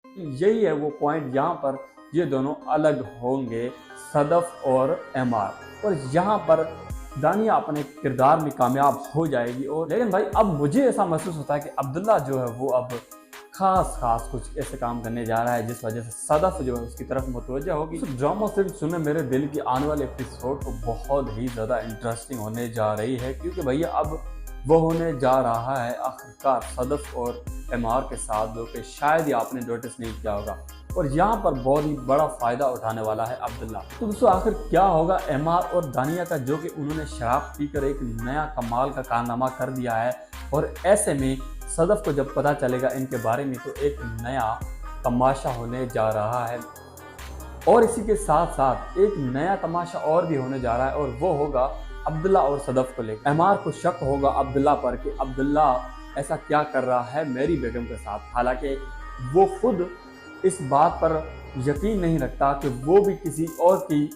यही है वो पॉइंट यहाँ पर ये दोनों अलग होंगे, सदफ और एमआर। और यहाँ पर दानिया अपने किरदार में कामयाब हो जाएगी। और लेकिन भाई अब मुझे ऐसा महसूस होता है कि अब्दुल्ला जो है वो अब खास कुछ ऐसे काम करने जा रहा है जिस वजह से सदफ जो है उसकी तरफ मुतवज्जा होगी। तो ड्रामा सिर्फ सुने मेरे दिल की आने वाले एपिसोड तो बहुत ही ज़्यादा इंटरेस्टिंग होने जा रही है, क्योंकि भैया अब वो होने जा रहा है आखिरकार सदफ और एमआर के साथ, जो कि शायद ही आपने नोटिस नहीं किया होगा। और यहाँ पर बहुत ही बड़ा फ़ायदा उठाने वाला है अब्दुल्ला। तो दोस्तों आखिर क्या होगा एमआर और दानिया का, जो कि उन्होंने शराब पीकर एक नया कमाल का कारनामा कर दिया है। और ऐसे में सदफ को जब पता चलेगा इनके बारे में तो एक नया तमाशा होने जा रहा है। और इसी के साथ साथ एक नया तमाशा और भी होने जा रहा है, और वो होगा अब्दुल्ला और सदफ को लेकर। एमआर को शक होगा अब्दुल्ला पर कि अब्दुल्ला ऐसा क्या कर रहा है मेरी बेगम के साथ। हालांकि वो खुद इस बात पर यकीन नहीं रखता कि वो भी किसी और की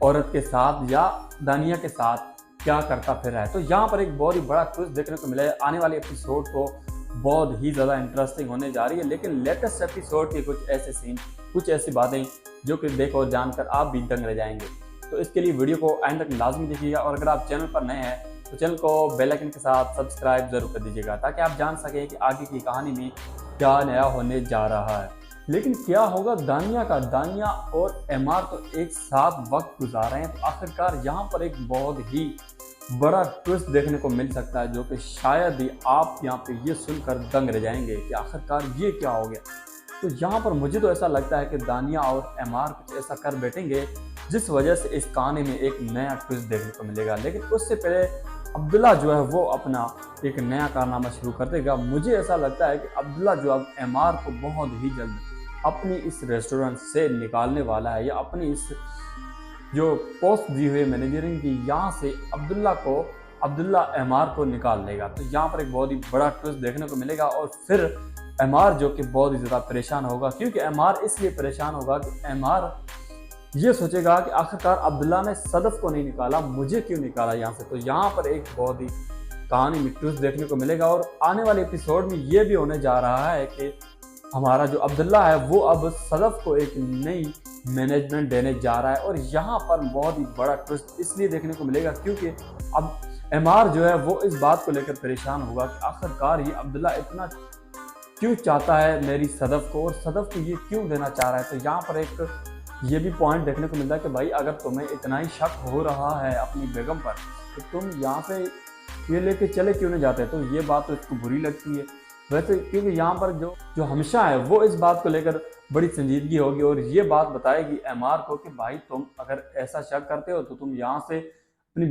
औरत के साथ या दानिया के साथ क्या करता फिर है। तो यहाँ पर एक बहुत ही बड़ा ट्विस्ट देखने को मिला है। आने वाले एपिसोड तो बहुत ही ज़्यादा इंटरेस्टिंग होने जा रही है, लेकिन लेटेस्ट एपिसोड के कुछ ऐसे सीन, कुछ ऐसी बातें जो कि देख और जानकर आप भी दंग रह जाएंगे। तो इसके लिए वीडियो को एंड तक लाजमी देखिएगा, और अगर आप चैनल पर नए हैं तो चैनल को बेल आइकन के साथ सब्सक्राइब जरूर कर दीजिएगा, ताकि आप जान सकें कि आगे की कहानी में क्या नया होने जा रहा है। लेकिन क्या होगा दानिया का? दानिया और एमआर तो एक साथ वक्त गुजार रहे हैं, तो आखिरकार यहाँ पर एक बहुत ही बड़ा ट्विस्ट देखने को मिल सकता है, जो कि शायद ही आप यहाँ पे ये सुनकर दंग रह जाएंगे कि आखिरकार ये क्या हो गया। तो यहाँ पर मुझे तो ऐसा लगता है कि दानिया और एमआर कुछ ऐसा कर बैठेंगे जिस वजह से इस कहानी में एक नया ट्विस्ट देखने को मिलेगा। लेकिन उससे पहले अब्दुल्ला जो है वो अपना एक नया कारनामा शुरू कर देगा। मुझे ऐसा लगता है कि अब्दुल्ला जो अब एमआर को बहुत ही जल्द अपनी इस रेस्टोरेंट से निकालने वाला है, या अपनी इस जो पोस्ट दी हुई मैनेजरिंग की यहाँ से अब्दुल्ला एमआर को निकाल लेगा। तो यहाँ पर एक बहुत ही बड़ा ट्विस्ट देखने को मिलेगा। और फिर एमआर जो कि बहुत ही ज़्यादा परेशान होगा, क्योंकि एमआर इसलिए परेशान होगा कि एमआर ये सोचेगा कि आखिरकार अब्दुल्ला ने सदफ को नहीं निकाला, मुझे क्यों निकाला यहाँ से। तो यहाँ पर एक बहुत ही कहानी में ट्विस्ट देखने को मिलेगा। और आने वाले एपिसोड में ये भी होने जा रहा है कि हमारा जो अब्दुल्ला है वो अब सदफ को एक नई मैनेजमेंट देने जा रहा है। और यहाँ पर बहुत ही बड़ा ट्विस्ट इसलिए देखने को मिलेगा क्योंकि अब एमआर जो है वो इस बात को लेकर परेशान होगा कि आखिरकार ये अब्दुल्ला इतना क्यों चाहता है मेरी सदफ को, और सदफ को ये क्यों देना चाह रहा है। तो यहाँ पर एक ये भी पॉइंट देखने को मिलता है कि भाई अगर तुम्हें इतना ही शक हो रहा है अपनी बेगम पर तो तुम यहाँ पे ये लेके चले क्यों नहीं जाते। तो ये बात तो इसको बुरी लगती है वैसे, क्योंकि यहाँ पर जो हमशा है वो इस बात को लेकर बड़ी संजीदगी होगी, और ये बात बताएगी एमआर को कि भाई तुम अगर ऐसा शक करते हो तो तुम यहाँ से अपनी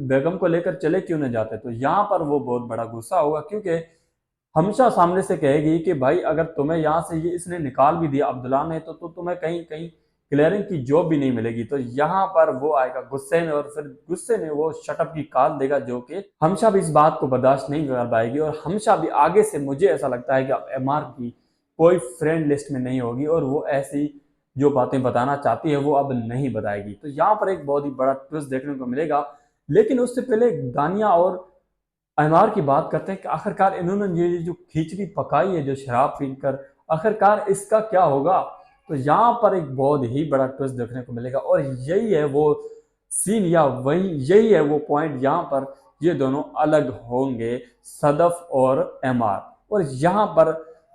बेगम को लेकर चले क्यों नहीं जाते। तो यहाँ पर वो बहुत बड़ा गुस्सा होगा, क्योंकि हमेशा सामने से कहेगी कि भाई अगर तुम्हें यहाँ से ये इसने निकाल भी दिया अब्दुल्ला ने तो तुम्हें कहीं कहीं क्लियरिंग की जॉब भी नहीं मिलेगी। तो यहाँ पर वो आएगा गुस्से में, और फिर गुस्से में वो शटअप की कॉल देगा, जो कि हमेशा भी इस बात को बर्दाश्त नहीं कर पाएगी। और हमेशा भी आगे से मुझे ऐसा लगता है कि अब एमआर की कोई फ्रेंड लिस्ट में नहीं होगी, और वो ऐसी जो बातें बताना चाहती है वो अब नहीं बताएगी। तो यहाँ पर एक बहुत ही बड़ा ट्विस्ट देखने को मिलेगा। लेकिन उससे पहले दानिया और एमआर की बात करते हैं कि आखिरकार इन्होंने ये जो खिचड़ी पकाई है जो शराब पीकर, आखिरकार इसका क्या होगा। तो यहाँ पर एक बहुत ही बड़ा ट्विस्ट देखने को मिलेगा, और यही है वो सीन, या यही है वो पॉइंट यहाँ पर ये दोनों अलग होंगे, सदफ और एमआर। और यहाँ पर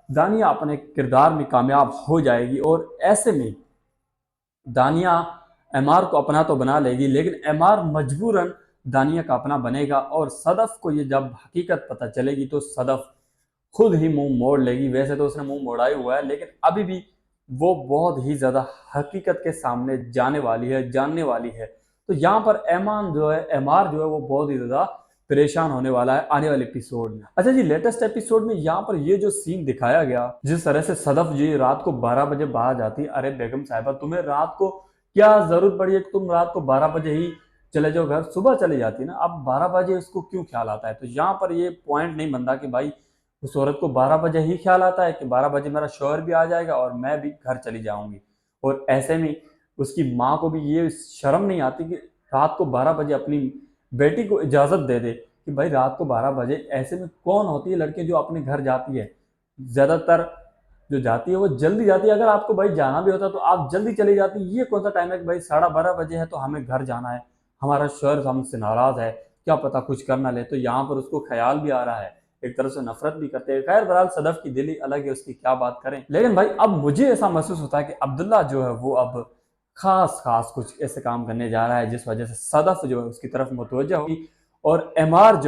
दानिया अपने किरदार में कामयाब हो जाएगी, और ऐसे में दानिया एमआर को अपना तो बना लेगी, लेकिन एमआर मजबूरन दानिया का अपना बनेगा। और सदफ को ये जब हकीकत पता चलेगी तो सदफ खुद ही मुंह मोड़ लेगी। वैसे तो उसने मुंह मोड़ा ही हुआ है, लेकिन अभी भी वो बहुत ही ज़्यादा हकीकत के सामने जानने वाली है। तो यहाँ पर एमआर जो है वो बहुत ही ज़्यादा परेशान होने वाला है आने वाले एपिसोड में। अच्छा जी, लेटेस्ट एपिसोड में यहाँ पर ये जो सीन दिखाया गया, जिस तरह से सदफ जी रात को 12 बजे बाहर जाती, अरे बेगम साहिबा तुम्हें रात को क्या जरूरत पड़ी है, तुम रात को 12 बजे ही चले जाओ घर, सुबह चली जाती ना, अब 12 बजे इसको क्यों ख्याल आता है। तो यहाँ पर ये पॉइंट नहीं बनता कि भाई उस औरत को 12 बजे ही ख्याल आता है कि 12 बजे मेरा शौहर भी आ जाएगा और मैं भी घर चली जाऊंगी। और ऐसे में उसकी माँ को भी ये शर्म नहीं आती कि रात को 12 बजे अपनी बेटी को इजाज़त दे दे कि भाई रात को 12 बजे। ऐसे में कौन होती है लड़की जो अपने घर जाती है, ज़्यादातर जो जाती है वो जल्दी जाती है। अगर आपको भाई जाना भी होता तो आप जल्दी चली जाती। ये कौन सा टाइम है कि भाई 12:30 बजे है तो हमें घर जाना है, हमारा शौहर हमसे नाराज है, क्या पता कुछ कर ना ले। तो यहाँ पर उसको ख्याल भी आ रहा है, एक तरह से नफरत भी करते हैं। खैर बहरहाल सदफ की दिली अलग है, उसकी क्या बात करें। लेकिन भाई अब मुझे ऐसा महसूस होता है कि अब्दुल्ला जो है वो अब खास खास कुछ ऐसे काम करने जा रहा है जिस वजह से सदफ जो है उसकी तरफ मुतवज्जा होगी और एमआर जो